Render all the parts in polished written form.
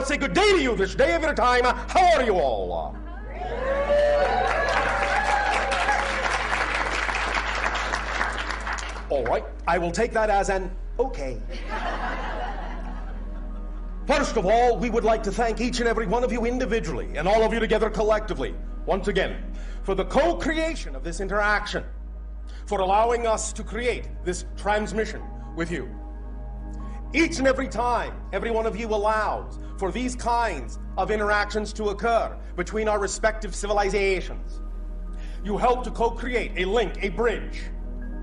I'll say good day to you this day of your time. How are you all? All right, I will take that as an okay. First of all, we would like to thank each and every one of you individually and all of you together collectively, once again, for the co-creation of this interaction, for allowing us to create this transmission with you. Each and every time, every one of you allows for these kinds of interactions to occur between our respective civilizations. You help to co-create a link, a bridge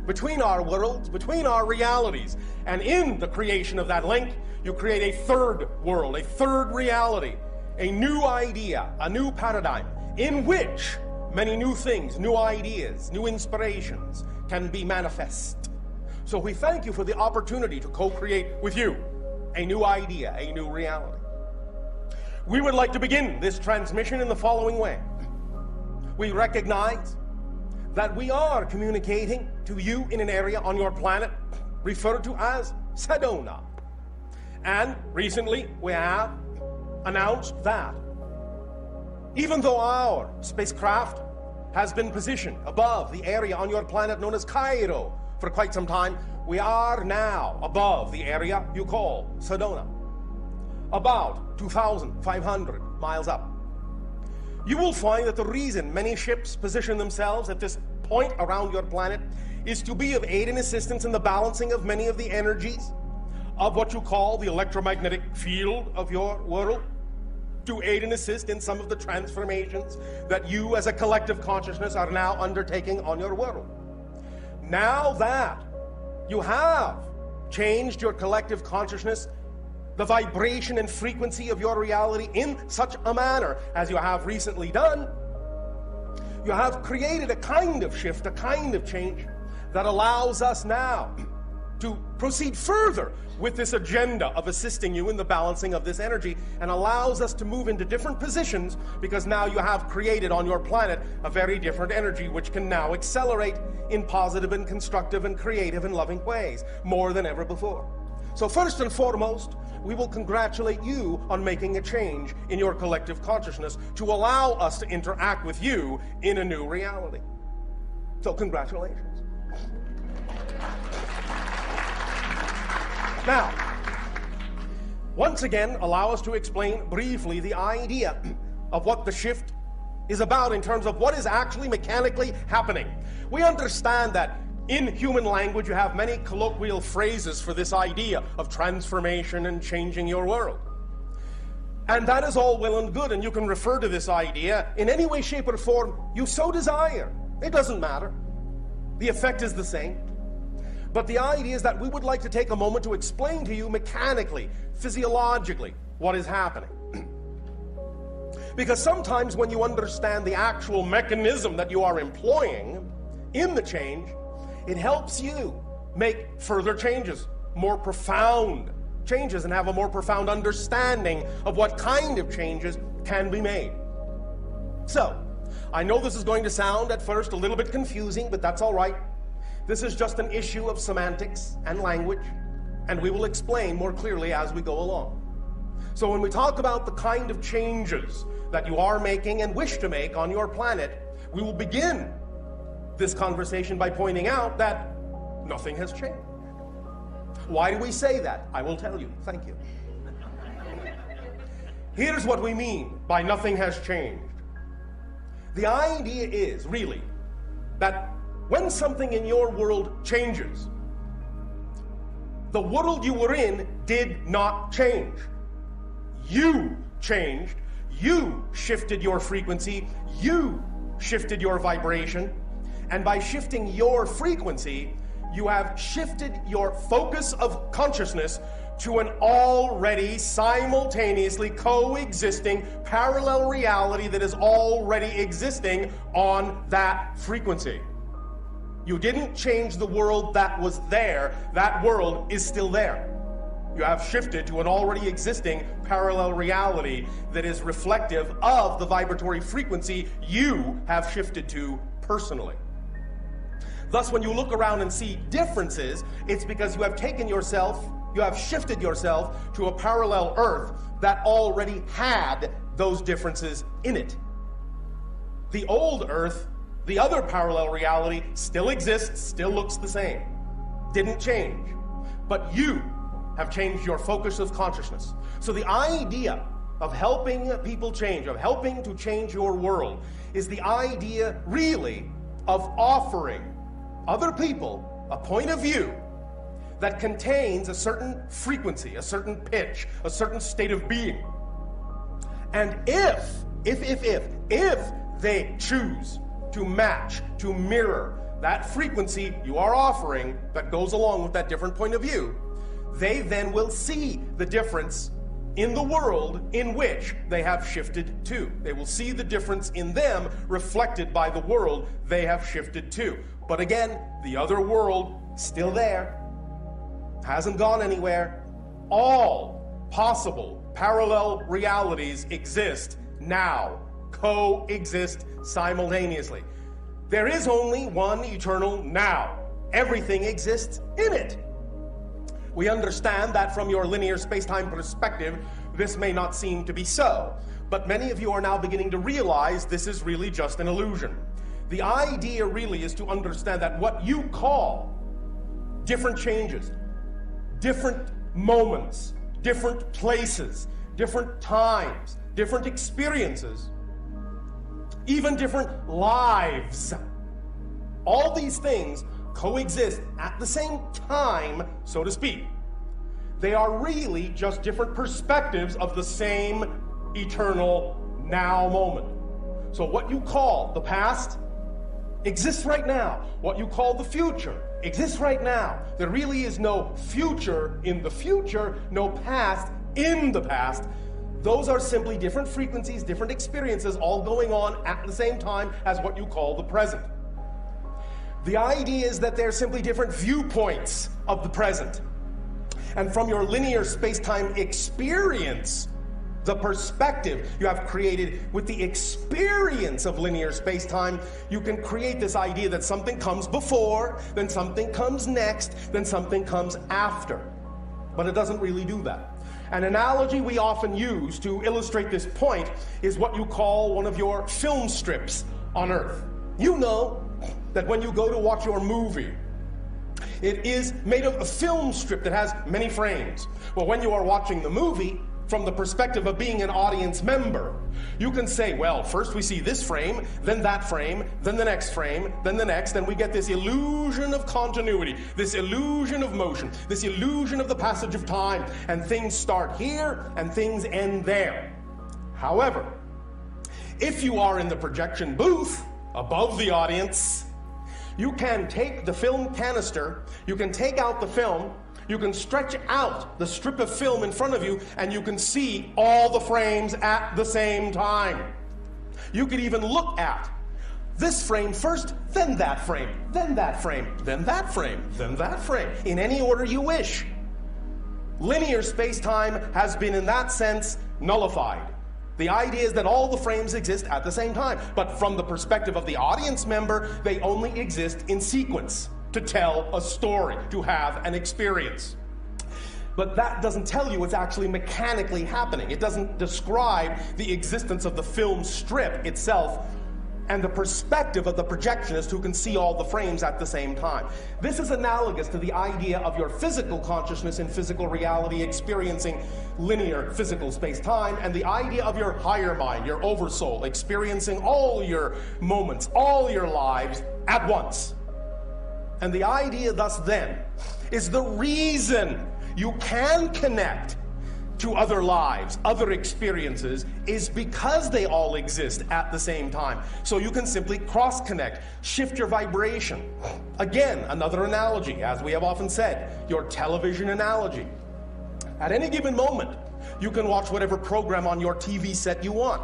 between our worlds, between our realities, and in the creation of that link, you create a third world, a third reality, a new idea, a new paradigm, in which many new things, new ideas, new inspirations can be manifest. So we thank you for the opportunity to co-create with you a new idea, a new reality. We would like to begin this transmission in the following way. We recognize that we are communicating to you in an area on your planet referred to as Sedona. And recently we have announced that even though our spacecraft has been positioned above the area on your planet known as Cairo for quite some time, we are now above the area you call Sedona, about 2,500 miles up. You will find that the reason many ships position themselves at this point around your planet is to be of aid and assistance in the balancing of many of the energies of what you call the electromagnetic field of your world, to aid and assist in some of the transformations that you as a collective consciousness are now undertaking on your world. Now that you have changed your collective consciousness, the vibration and frequency of your reality in such a manner as you have recently done, you have created a kind of shift, a kind of change that allows us now to proceed further with this agenda of assisting you in the balancing of this energy, and allows us to move into different positions, because now you have created on your planet a very different energy which can now accelerate in positive and constructive and creative and loving ways more than ever before. So first and foremost, we will congratulate you on making a change in your collective consciousness to allow us to interact with you in a new reality. So congratulations. Now, once again, allow us to explain briefly the idea of what the shift is about in terms of what is actually mechanically happening. We understand that in human language you have many colloquial phrases for this idea of transformation and changing your world. And that is all well and good, and you can refer to this idea in any way, shape, or form you so desire. It doesn't matter. The effect is the same. But the idea is that we would like to take a moment to explain to you mechanically, physiologically, what is happening. Because sometimes when you understand the actual mechanism that you are employing in the change, it helps you make further changes, more profound changes, and have a more profound understanding of what kind of changes can be made. So, I know this is going to sound at first a little bit confusing, but that's all right. This is just an issue of semantics and language, and we will explain more clearly as we go along. So when we talk about the kind of changes that you are making and wish to make on your planet, we will begin this conversation by pointing out that nothing has changed. Why do we say that? I will tell you. Thank you. Here's what we mean by nothing has changed. The idea is really that when something in your world changes, the world you were in did not change. You changed, you shifted your frequency, you shifted your vibration, and by shifting your frequency, you have shifted your focus of consciousness to an already simultaneously coexisting parallel reality that is already existing on that frequency. You didn't change the world that was there. That world is still there. You have shifted to an already existing parallel reality that is reflective of the vibratory frequency you have shifted to personally. Thus, when you look around and see differences, it's because you have taken yourself You have shifted yourself to a parallel Earth that already had those differences in it. The old Earth, the other parallel reality, still exists, still looks the same. Didn't change. But you have changed your focus of consciousness. So the idea of helping people change, of helping to change your world, is the idea really of offering other people a point of view that contains a certain frequency, a certain pitch, a certain state of being. And if they choose to match, to mirror that frequency you are offering that goes along with that different point of view, they then will see the difference in the world in which they have shifted to. They will see the difference in them reflected by the world they have shifted to. But again, the other world still there, hasn't gone anywhere. All possible parallel realities exist now, coexist simultaneously. There is only one eternal now. Everything exists in it. We understand that from your linear space-time perspective, this may not seem to be so, but many of you are now beginning to realize this is really just an illusion. The idea really is to understand that what you call different changes, different moments, different places, different times, different experiences, even different lives, all these things coexist at the same time, so to speak. They are really just different perspectives of the same eternal now moment. So what you call the past exists right now. What you call the future exists right now. There really is no future in the future, no past in the past. Those are simply different frequencies, different experiences, all going on at the same time as what you call the present. The idea is that they're simply different viewpoints of the present. And from your linear space-time experience, the perspective you have created with the experience of linear space-time, you can create this idea that something comes before, then something comes next, then something comes after. But it doesn't really do that. An analogy we often use to illustrate this point is what you call one of your film strips on Earth. You know that when you go to watch your movie, it is made of a film strip that has many frames. Well, when you are watching the movie, from the perspective of being an audience member, you can say, well, first we see this frame, then that frame, then the next frame, then the next, and we get this illusion of continuity, this illusion of motion, this illusion of the passage of time, and things start here and things end there. However, if you are in the projection booth above the audience, you can take the film canister, you can take out the film, you can stretch out the strip of film in front of you, and you can see all the frames at the same time. You could even look at this frame first, then that frame, then that frame, then that frame, then that frame, in any order you wish. Linear space-time has been, in that sense, nullified. The idea is that all the frames exist at the same time, but from the perspective of the audience member, they only exist in sequence, to tell a story, to have an experience. But that doesn't tell you what's actually mechanically happening. It doesn't describe the existence of the film strip itself and the perspective of the projectionist who can see all the frames at the same time. This is analogous to the idea of your physical consciousness in physical reality experiencing linear physical space-time, and the idea of your higher mind, your oversoul, experiencing all your moments, all your lives at once. And the idea thus then is the reason you can connect to other lives, other experiences, is because they all exist at the same time. So you can simply cross-connect, shift your vibration. Again, another analogy, as we have often said, your television analogy. At any given moment, you can watch whatever program on your TV set you want.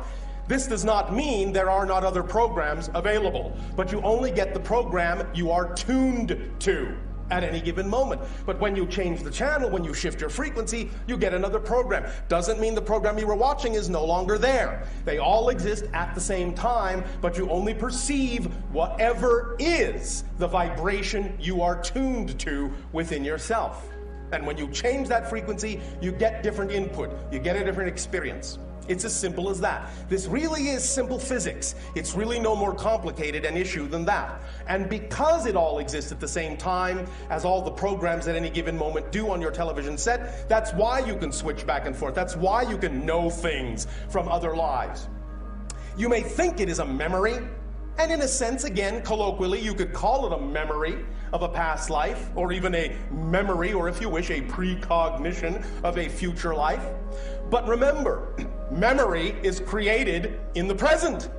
This does not mean there are not other programs available, but you only get the program you are tuned to at any given moment. But when you change the channel, when you shift your frequency, you get another program. Doesn't mean the program you were watching is no longer there. They all exist at the same time, but you only perceive whatever is the vibration you are tuned to within yourself. And when you change that frequency, you get different input. You get a different experience. It's as simple as that. This really is simple physics. It's really no more complicated an issue than that. And because it all exists at the same time as all the programs at any given moment do on your television set, that's why you can switch back and forth. That's why you can know things from other lives. You may think it is a memory, and in a sense, again, colloquially, you could call it a memory of a past life, or even a memory, or if you wish, a precognition of a future life. But remember, memory is created in the present.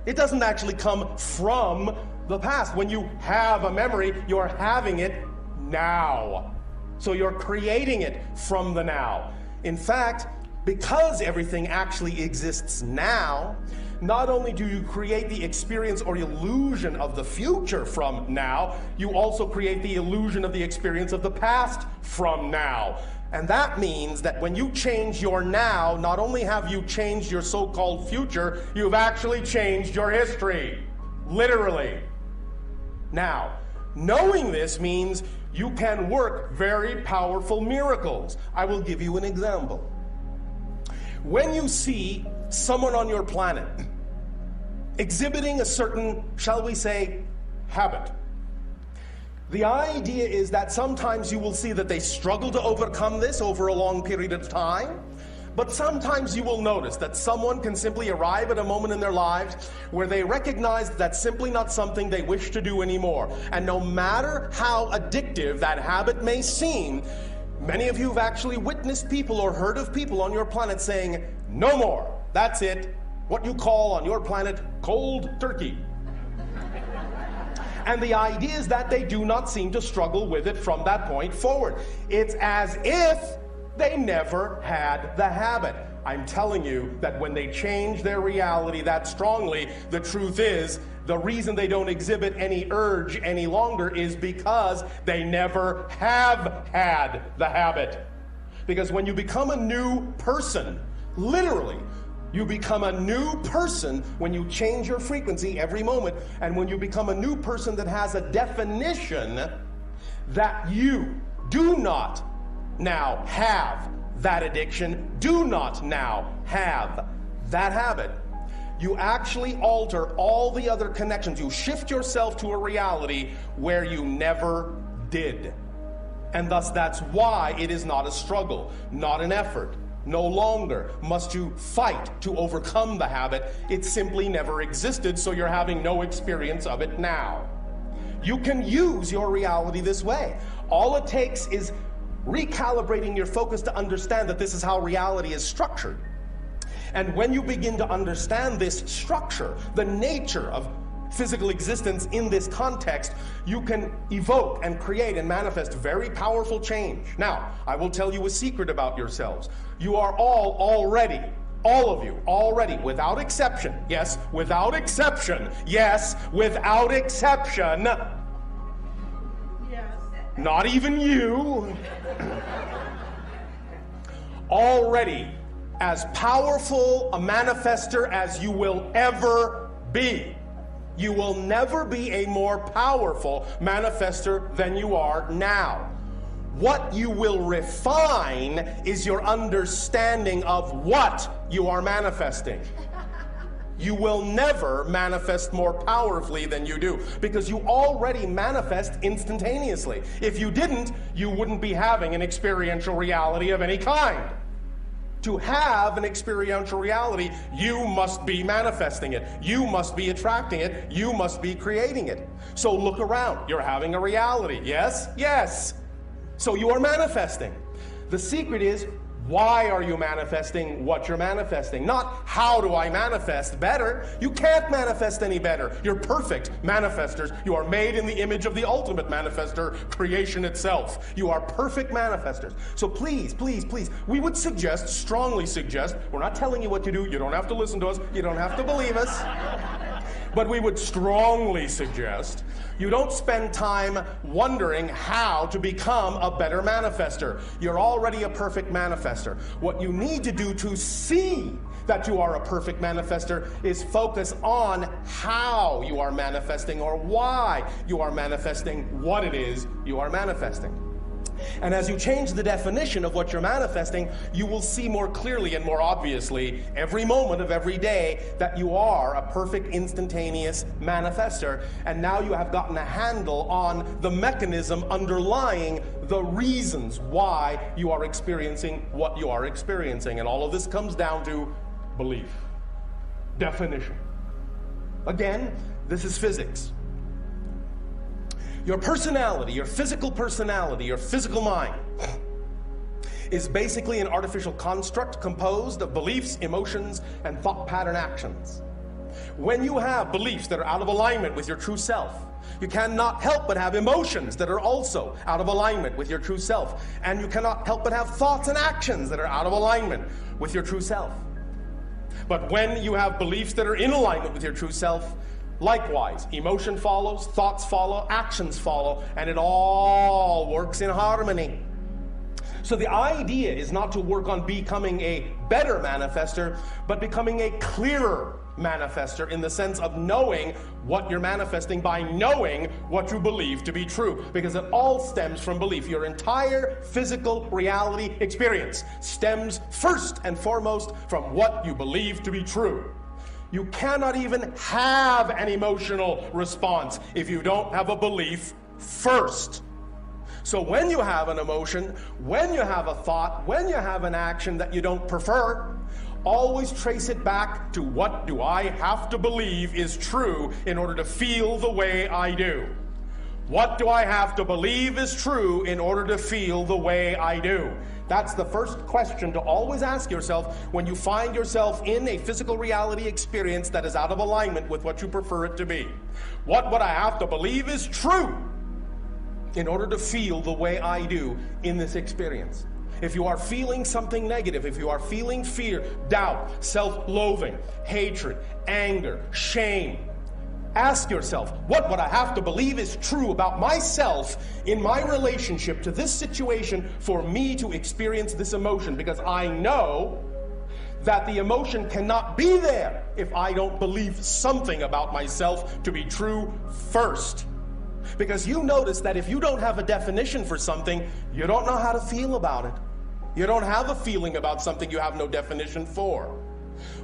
It doesn't actually come from the past. When you have a memory, you're having it now. So you're creating it from the now. In fact, because everything actually exists now, not only do you create the experience or illusion of the future from now, you also create the illusion of the experience of the past from now. And that means that when you change your now, not only have you changed your so-called future, you've actually changed your history. Literally. Now, knowing this means you can work very powerful miracles. I will give you an example. When you see someone on your planet exhibiting a certain, shall we say, habit, the idea is that sometimes you will see that they struggle to overcome this over a long period of time, but sometimes you will notice that someone can simply arrive at a moment in their lives where they recognize that's simply not something they wish to do anymore. And no matter how addictive that habit may seem, many of you have actually witnessed people or heard of people on your planet saying, no more, that's it, what you call on your planet cold turkey. And the idea is that they do not seem to struggle with it from that point forward. It's as if they never had the habit. I'm telling you that when they change their reality that strongly, the truth is, the reason they don't exhibit any urge any longer is because they never have had the habit. Because when you become a new person, literally, you become a new person when you change your frequency every moment, and when you become a new person that has a definition that you do not now have that addiction, do not now have that habit. You actually alter all the other connections. You shift yourself to a reality where you never did. And thus that's why it is not a struggle, not an effort. No longer must you fight to overcome the habit. It simply never existed, so you're having no experience of it now. You can use your reality this way. All it takes is recalibrating your focus to understand that this is how reality is structured. And when you begin to understand this structure, the nature of physical existence in this context, you can evoke and create and manifest very powerful change. Now, I will tell you a secret about yourselves. You are all of you already, without exception, yes, without exception, yes, without exception, yes, not even you, already as powerful a manifester as you will ever be. You will never be a more powerful manifester than you are now. What you will refine is your understanding of what you are manifesting. You will never manifest more powerfully than you do, because you already manifest instantaneously. If you didn't, you wouldn't be having an experiential reality of any kind. To have an experiential reality, you must be manifesting it. You must be attracting it. You must be creating it. So look around. You're having a reality. Yes? Yes. So you are manifesting. The secret is, why are you manifesting what you're manifesting? Not how do I manifest better. You can't manifest any better. You're perfect manifestors. You are made in the image of the ultimate manifester, creation itself. You are perfect manifestors. So please, please, please, we would suggest, strongly suggest, we're not telling you what to do. You don't have to listen to us. You don't have to believe us. But we would strongly suggest you don't spend time wondering how to become a better manifester. You're already a perfect manifester. What you need to do to see that you are a perfect manifester is focus on how you are manifesting, or why you are manifesting what it is you are manifesting. And as you change the definition of what you're manifesting, you will see more clearly and more obviously every moment of every day that you are a perfect instantaneous manifester. And now you have gotten a handle on the mechanism underlying the reasons why you are experiencing what you are experiencing. And all of this comes down to belief, definition. Again, this is physics. Your personality, your physical mind, is basically an artificial construct composed of beliefs, emotions, and thought pattern actions. When you have beliefs that are out of alignment with your true self, you cannot help but have emotions that are also out of alignment with your true self. And you cannot help but have thoughts and actions that are out of alignment with your true self. But when you have beliefs that are in alignment with your true self, likewise, emotion follows, thoughts follow, actions follow, and it all works in harmony. So the idea is not to work on becoming a better manifester, but becoming a clearer manifester, in the sense of knowing what you're manifesting by knowing what you believe to be true, because it all stems from belief. Your entire physical reality experience stems first and foremost from what you believe to be true. You cannot even have an emotional response if you don't have a belief first. So when you have an emotion, when you have a thought, when you have an action that you don't prefer, always trace it back to what do I have to believe is true in order to feel the way I do. What do I have to believe is true in order to feel the way I do? That's the first question to always ask yourself when you find yourself in a physical reality experience that is out of alignment with what you prefer it to be. What would I have to believe is true in order to feel the way I do in this experience? If you are feeling something negative, if you are feeling fear, doubt, self-loathing, hatred, anger, shame, ask yourself, what would I have to believe is true about myself in my relationship to this situation for me to experience this emotion? Because I know that the emotion cannot be there if I don't believe something about myself to be true first. Because you notice that if you don't have a definition for something, you don't know how to feel about it. You don't have a feeling about something you have no definition for.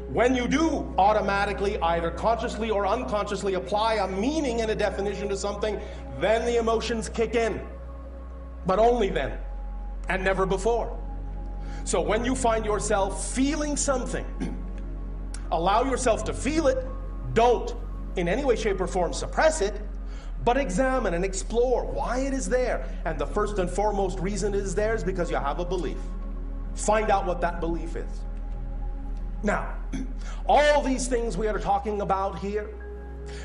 When you do automatically, either consciously or unconsciously, apply a meaning and a definition to something, then the emotions kick in. But only then, and never before. So when you find yourself feeling something, allow yourself to feel it. Don't in any way, shape, or form suppress it, but examine and explore why it is there. And the first and foremost reason it is there is because you have a belief. Find out what that belief is. Now, all these things we are talking about here,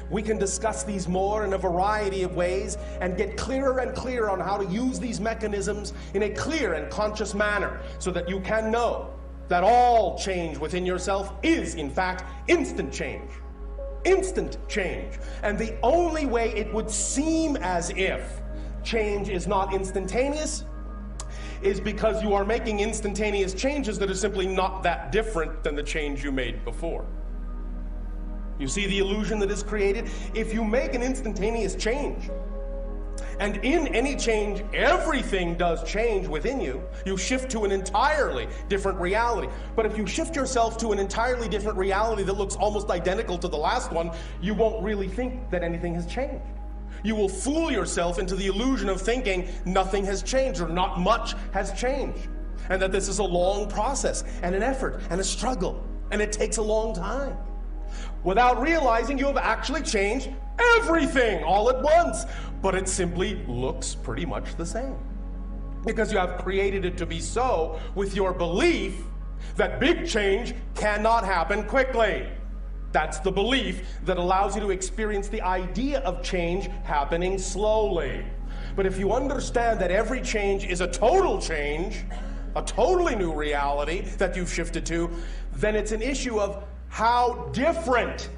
we can discuss these more in a variety of ways and get clearer and clearer on how to use these mechanisms in a clear and conscious manner so that you can know that all change within yourself is, in fact, instant change. Instant change. And the only way it would seem as if change is not instantaneous is because you are making instantaneous changes that are simply not that different than the change you made before. You see the illusion that is created? If you make an instantaneous change, and in any change, everything does change within you, you shift to an entirely different reality. But if you shift yourself to an entirely different reality that looks almost identical to the last one, you won't really think that anything has changed. You will fool yourself into the illusion of thinking nothing has changed or not much has changed, and that this is a long process and an effort and a struggle, and it takes a long time, without realizing you have actually changed everything all at once. But it simply looks pretty much the same, because you have created it to be so with your belief that big change cannot happen quickly. That's the belief that allows you to experience the idea of change happening slowly. But if you understand that every change is a total change, a totally new reality that you've shifted to, then it's an issue of how different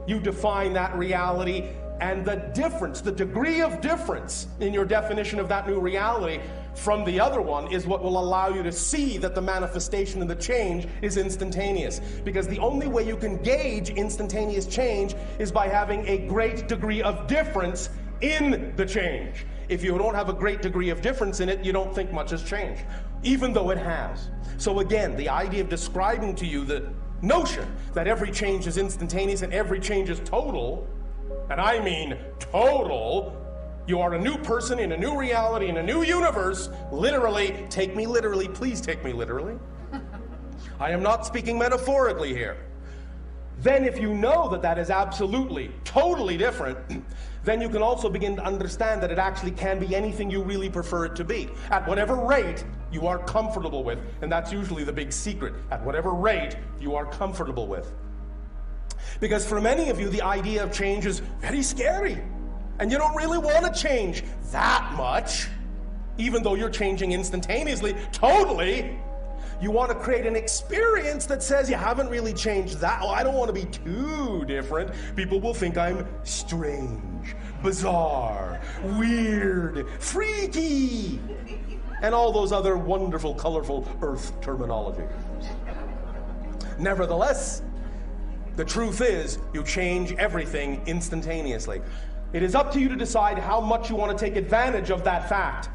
you define that reality, and the difference, the degree of difference in your definition of that new reality from the other one is what will allow you to see that the manifestation of the change is instantaneous. Because the only way you can gauge instantaneous change is by having a great degree of difference in the change. If you don't have a great degree of difference in it, you don't think much has changed, even though it has. So again, the idea of describing to you the notion that every change is instantaneous and every change is total, and I mean total, you are a new person in a new reality, in a new universe, literally, take me literally, please take me literally. I am not speaking metaphorically here. Then if you know that that is absolutely, totally different, then you can also begin to understand that it actually can be anything you really prefer it to be, at whatever rate you are comfortable with. And that's usually the big secret, at whatever rate you are comfortable with. Because for many of you, the idea of change is very scary. And you don't really want to change that much, even though you're changing instantaneously, totally. You want to create an experience that says you haven't really changed that. Oh, I don't want to be too different. People will think I'm strange, bizarre, weird, freaky, and all those other wonderful, colorful Earth terminology. Nevertheless, the truth is you change everything instantaneously. It is up to you to decide how much you want to take advantage of that fact.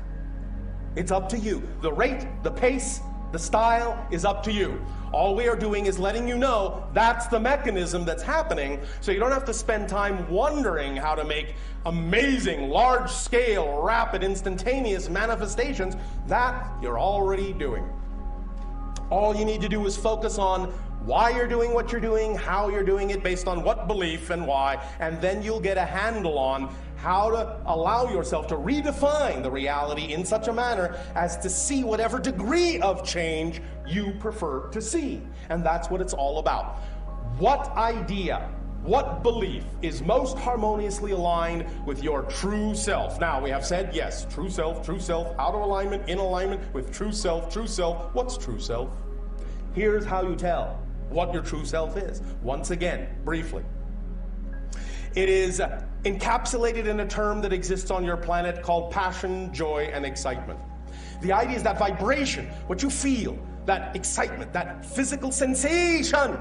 It's up to you. The rate, the pace, the style is up to you. All we are doing is letting you know that's the mechanism that's happening, so you don't have to spend time wondering how to make amazing, large-scale, rapid, instantaneous manifestations. That you're already doing. All you need to do is focus on why you're doing what you're doing, how you're doing it, based on what belief and why, and then you'll get a handle on how to allow yourself to redefine the reality in such a manner as to see whatever degree of change you prefer to see. And that's what it's all about. What idea, what belief is most harmoniously aligned with your true self? Now, we have said, yes, true self, out of alignment, in alignment with true self, true self. What's true self? Here's how you tell what your true self is. Once again, briefly. It is encapsulated in a term that exists on your planet called passion, joy, and excitement. The idea is that vibration, what you feel, that excitement, that physical sensation,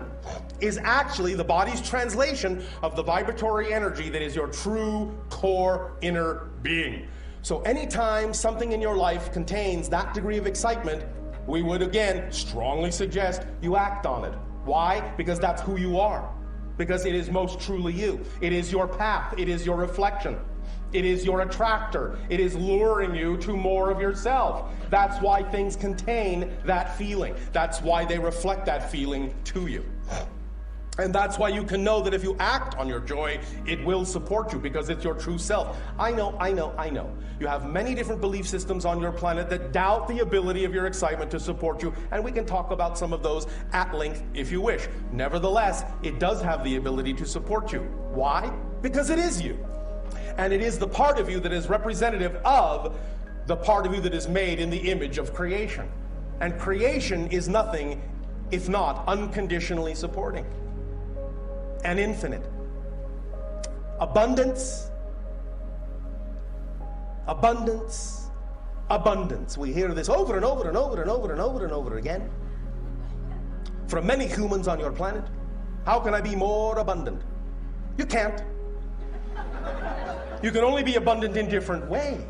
is actually the body's translation of the vibratory energy that is your true core inner being. So anytime something in your life contains that degree of excitement, we would again strongly suggest you act on it. Why? Because that's who you are. Because it is most truly you. It is your path. It is your reflection. It is your attractor. It is luring you to more of yourself. That's why things contain that feeling. That's why they reflect that feeling to you. And that's why you can know that if you act on your joy, it will support you, because it's your true self. I know. You have many different belief systems on your planet that doubt the ability of your excitement to support you, and we can talk about some of those at length if you wish. Nevertheless, it does have the ability to support you. Why? Because it is you. And it is the part of you that is representative of the part of you that is made in the image of creation. And creation is nothing if not unconditionally supporting and infinite. Abundance, abundance, abundance. We hear this over and over and over and over and over and over again from many humans on your planet. How can I be more abundant? You can't. You can only be abundant in different ways.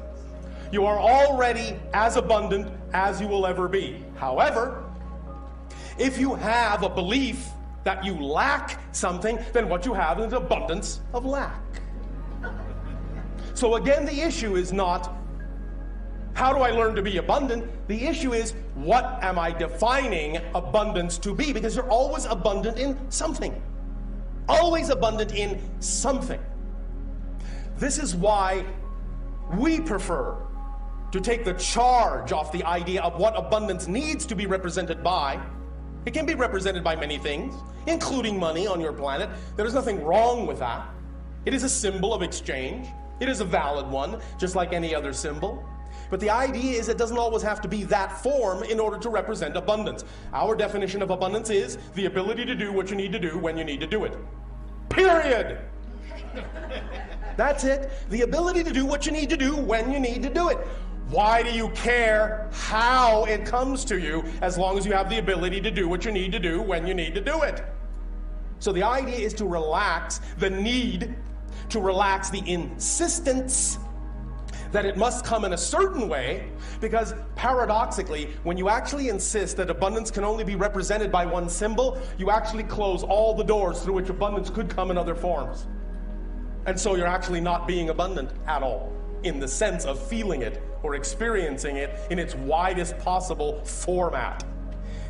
You are already as abundant as you will ever be. However, if you have a belief that you lack something, then what you have is an abundance of lack. So again, the issue is not, how do I learn to be abundant? The issue is, what am I defining abundance to be? Because you're always abundant in something. Always abundant in something. This is why we prefer to take the charge off the idea of what abundance needs to be represented by. It can be represented by many things, including money on your planet. There is nothing wrong with that. It is a symbol of exchange. It is a valid one, just like any other symbol. But the idea is it doesn't always have to be that form in order to represent abundance. Our definition of abundance is the ability to do what you need to do when you need to do it. Period. That's it. The ability to do what you need to do when you need to do it. Why do you care how it comes to you, as long as you have the ability to do what you need to do when you need to do it? So the idea is to relax the need to relax the insistence that it must come in a certain way, because paradoxically, when you actually insist that abundance can only be represented by one symbol, you actually close all the doors through which abundance could come in other forms. And so you're actually not being abundant at all, in the sense of feeling it or experiencing it in its widest possible format.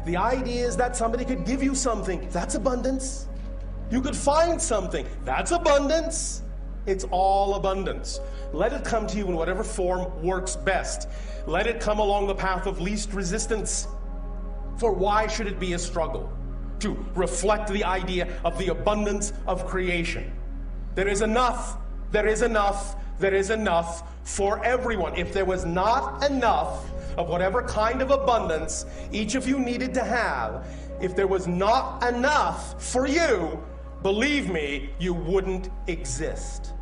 The idea is that somebody could give you something, that's abundance. You could find something, that's abundance. It's all abundance. Let it come to you in whatever form works best. Let it come along the path of least resistance. For why should it be a struggle to reflect the idea of the abundance of creation? There is enough, there is enough, there is enough for everyone. If there was not enough of whatever kind of abundance each of you needed to have, if there was not enough for you, believe me, you wouldn't exist.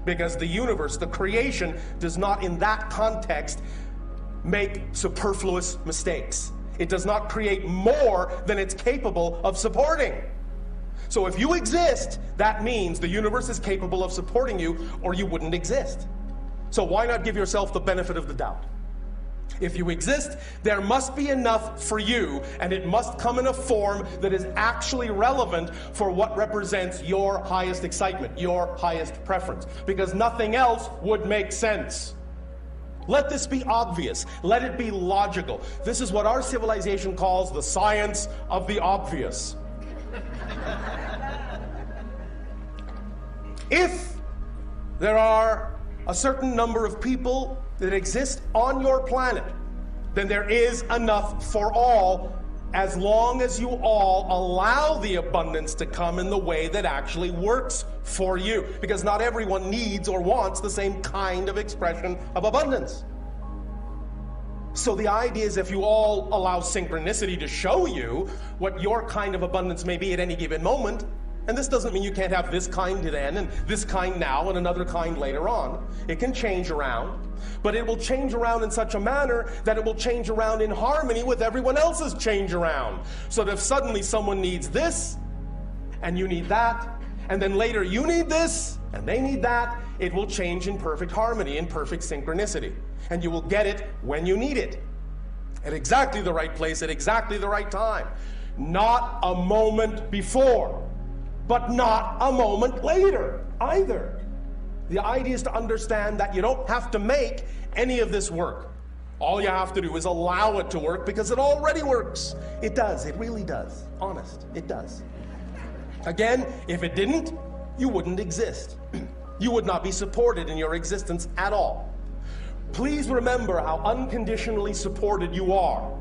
Because the universe, the creation, does not in that context make superfluous mistakes. It does not create more than it's capable of supporting. So if you exist, that means the universe is capable of supporting you, or you wouldn't exist. So why not give yourself the benefit of the doubt? If you exist, there must be enough for you, and it must come in a form that is actually relevant for what represents your highest excitement, your highest preference, because nothing else would make sense. Let this be obvious. Let it be logical. This is what our civilization calls the science of the obvious. If there are a certain number of people that exist on your planet, then there is enough for all, as long as you all allow the abundance to come in the way that actually works for you. Because not everyone needs or wants the same kind of expression of abundance. So the idea is, if you all allow synchronicity to show you what your kind of abundance may be at any given moment, and this doesn't mean you can't have this kind then, and this kind now, and another kind later on. It can change around, but it will change around in such a manner that it will change around in harmony with everyone else's change around. So that if suddenly someone needs this, and you need that, and then later you need this, and they need that, it will change in perfect harmony, in perfect synchronicity. And you will get it when you need it, at exactly the right place, at exactly the right time. Not a moment before, but not a moment later either. The idea is to understand that you don't have to make any of this work. All you have to do is allow it to work, because it already works. It does, it really does. Honest, it does. Again, if it didn't, you wouldn't exist. You would not be supported in your existence at all. Please remember how unconditionally supported you are.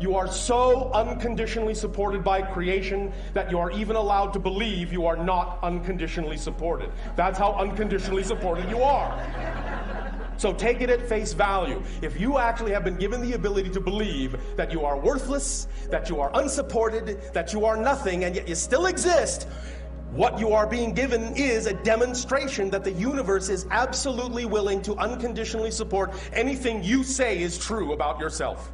You are so unconditionally supported by creation that you are even allowed to believe you are not unconditionally supported. That's how unconditionally supported you are. So take it at face value. If you actually have been given the ability to believe that you are worthless, that you are unsupported, that you are nothing, and yet you still exist, what you are being given is a demonstration that the universe is absolutely willing to unconditionally support anything you say is true about yourself.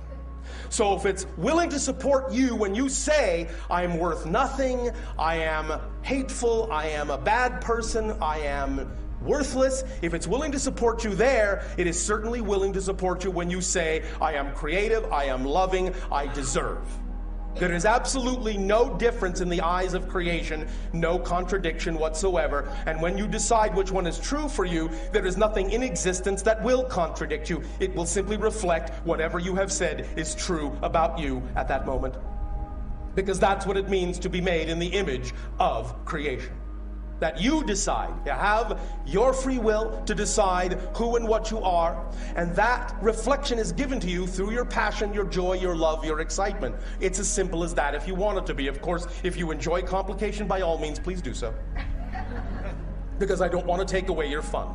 So if it's willing to support you when you say, I am worth nothing, I am hateful, I am a bad person, I am worthless, if it's willing to support you there, it is certainly willing to support you when you say, I am creative, I am loving, I deserve. There is absolutely no difference in the eyes of creation, no contradiction whatsoever. And when you decide which one is true for you, there is nothing in existence that will contradict you. It will simply reflect whatever you have said is true about you at that moment. Because that's what it means to be made in the image of creation. That you decide, you have your free will to decide who and what you are, and that reflection is given to you through your passion, your joy, your love, your excitement. It's as simple as that if you want it to be. Of course, if you enjoy complication, by all means, please do so. Because I don't want to take away your fun.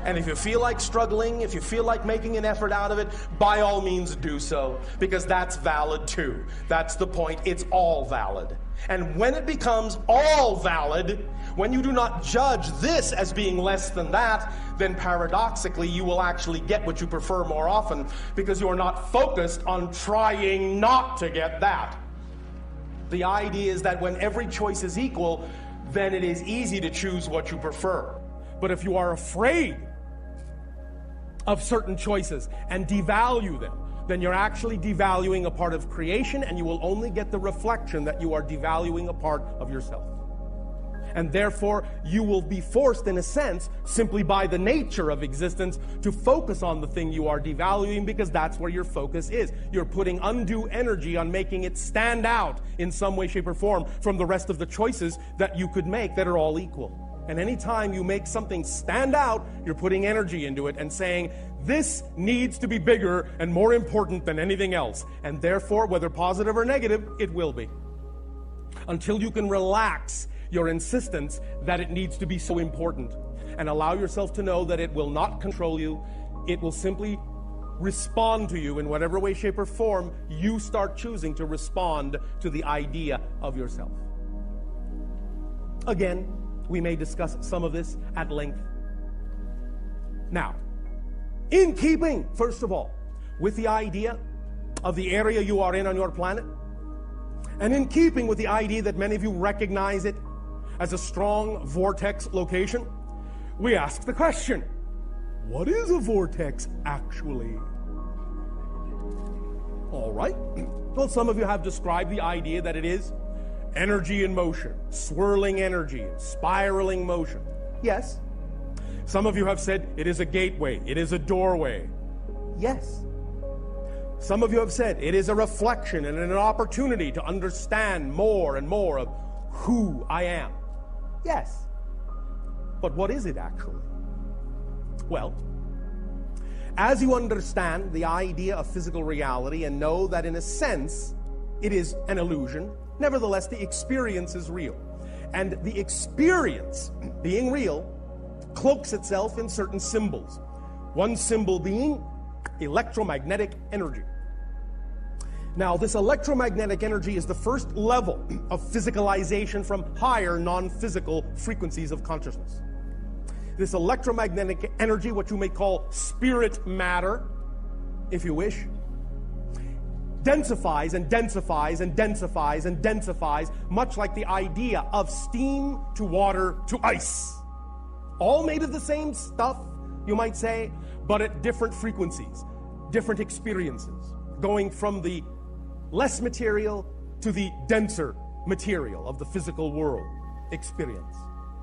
And if you feel like struggling, if you feel like making an effort out of it, by all means do so, because that's valid too. That's the point. It's all valid. And when it becomes all valid, when you do not judge this as being less than that, then paradoxically you will actually get what you prefer more often, because you are not focused on trying not to get that. The idea is that when every choice is equal, then it is easy to choose what you prefer. But if you are afraid of certain choices and devalue them, then you're actually devaluing a part of creation, and you will only get the reflection that you are devaluing a part of yourself. And therefore, you will be forced, in a sense, simply by the nature of existence, to focus on the thing you are devaluing, because that's where your focus is. You're putting undue energy on making it stand out in some way, shape, or form from the rest of the choices that you could make that are all equal. And anytime you make something stand out, you're putting energy into it and saying, this needs to be bigger and more important than anything else. And therefore, whether positive or negative, it will be. Until you can relax your insistence that it needs to be so important and allow yourself to know that it will not control you, it will simply respond to you in whatever way, shape, or form you start choosing to respond to the idea of yourself. Again, we may discuss some of this at length. Now, in keeping, first of all, with the idea of the area you are in on your planet, and in keeping with the idea that many of you recognize it as a strong vortex location, we ask the question, what is a vortex actually? All right. Well, some of you have described the idea that it is energy in motion, swirling energy, spiraling motion. Yes. Some of you have said it is a gateway, it is a doorway. Yes. Some of you have said it is a reflection and an opportunity to understand more and more of who I am. Yes. But what is it actually? Well, as you understand the idea of physical reality and know that in a sense it is an illusion, nevertheless the experience is real. And the experience, being real, cloaks itself in certain symbols. One symbol being electromagnetic energy. Now, this electromagnetic energy is the first level of physicalization from higher non-physical frequencies of consciousness. This electromagnetic energy, what you may call spirit matter, if you wish, densifies and densifies and densifies and densifies, much like the idea of steam to water to ice. All made of the same stuff, you might say, but at different frequencies, different experiences, going from the less material to the denser material of the physical world experience.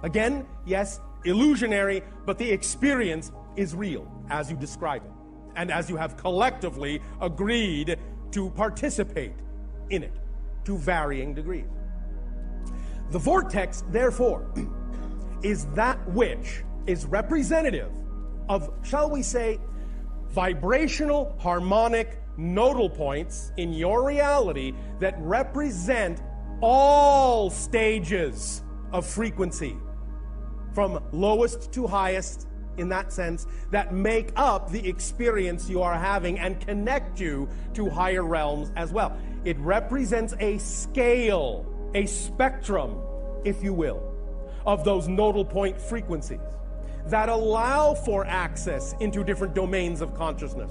Again, yes, illusionary, but the experience is real as you describe it, and as you have collectively agreed to participate in it to varying degrees. The vortex, therefore, is that which is representative of, shall we say, vibrational, harmonic, nodal points in your reality that represent all stages of frequency, from lowest to highest, in that sense, that make up the experience you are having and connect you to higher realms as well. It represents a scale, a spectrum, if you will, of those nodal point frequencies that allow for access into different domains of consciousness.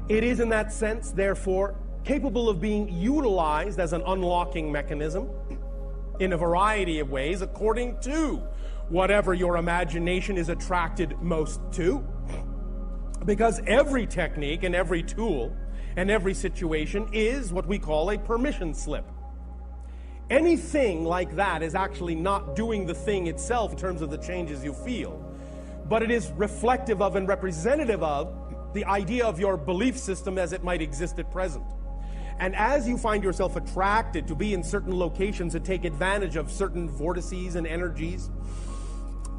It is in that sense, therefore, capable of being utilized as an unlocking mechanism in a variety of ways according to whatever your imagination is attracted most to. Because every technique and every tool and every situation is what we call a permission slip. Anything like that is actually not doing the thing itself in terms of the changes you feel, but it is reflective of and representative of the idea of your belief system as it might exist at present. And as you find yourself attracted to be in certain locations and take advantage of certain vortices and energies,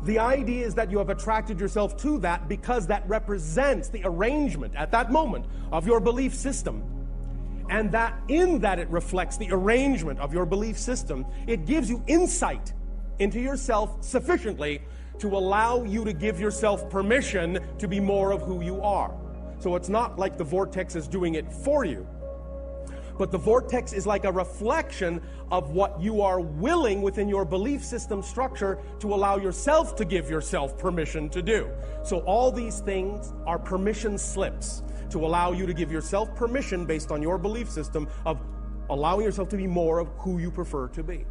the idea is that you have attracted yourself to that because that represents the arrangement at that moment of your belief system. And that in that it reflects the arrangement of your belief system, it gives you insight into yourself sufficiently to allow you to give yourself permission to be more of who you are. So it's not like the vortex is doing it for you, but the vortex is like a reflection of what you are willing within your belief system structure to allow yourself to give yourself permission to do. So all these things are permission slips to allow you to give yourself permission based on your belief system of allowing yourself to be more of who you prefer to be.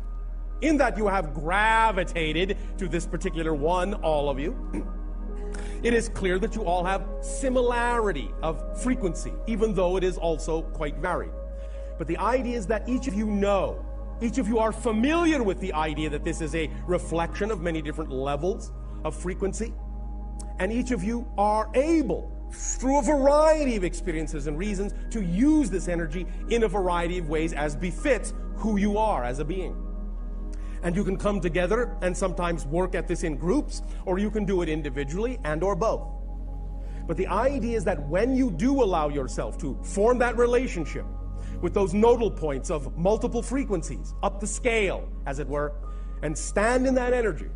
in that you have gravitated to this particular one, all of you, it is clear that you all have similarity of frequency, even though it is also quite varied. But the idea is that each of you know, each of you are familiar with the idea that this is a reflection of many different levels of frequency, and each of you are able, through a variety of experiences and reasons, to use this energy in a variety of ways as befits who you are as a being. And you can come together and sometimes work at this in groups, or you can do it individually and or both. But the idea is that when you do allow yourself to form that relationship with those nodal points of multiple frequencies, up the scale, as it were, and stand in that energy,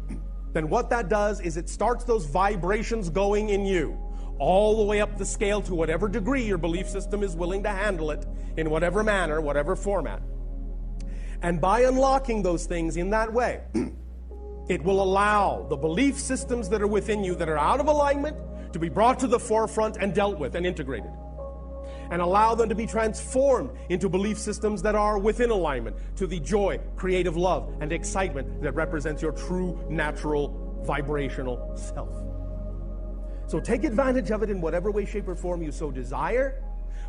then what that does is it starts those vibrations going in you, all the way up the scale to whatever degree your belief system is willing to handle it, in whatever manner, whatever format. And by unlocking those things in that way, it will allow the belief systems that are within you that are out of alignment to be brought to the forefront and dealt with and integrated. And allow them to be transformed into belief systems that are within alignment to the joy, creative love, and excitement that represents your true, natural, vibrational self. So take advantage of it in whatever way, shape, or form you so desire,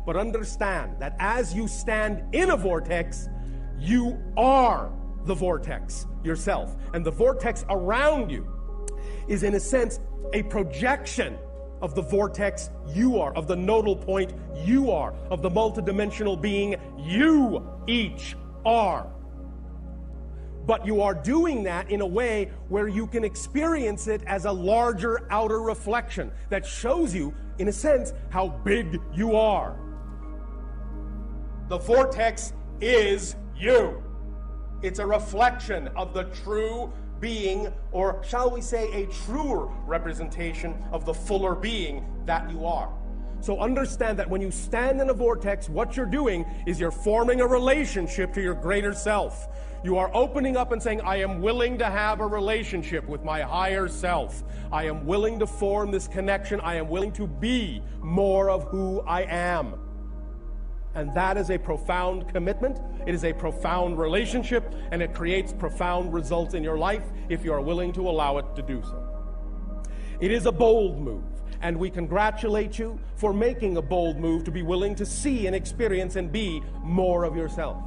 but understand that as you stand in a vortex, you are the vortex yourself. And the vortex around you is, in a sense, a projection of the vortex you are, of the nodal point you are, of the multidimensional being you each are. But you are doing that in a way where you can experience it as a larger outer reflection that shows you, in a sense, how big you are. The vortex is you. It's a reflection of the true being, or shall we say a truer representation of the fuller being that you are. So understand that when you stand in a vortex, what you're doing is you're forming a relationship to your greater self. You are opening up and saying, I am willing to have a relationship with my higher self. I am willing to form this connection. I am willing to be more of who I am. And that is a profound commitment. It is a profound relationship, and it creates profound results in your life if you are willing to allow it to do so. It is a bold move, and we congratulate you for making a bold move to be willing to see and experience and be more of yourself.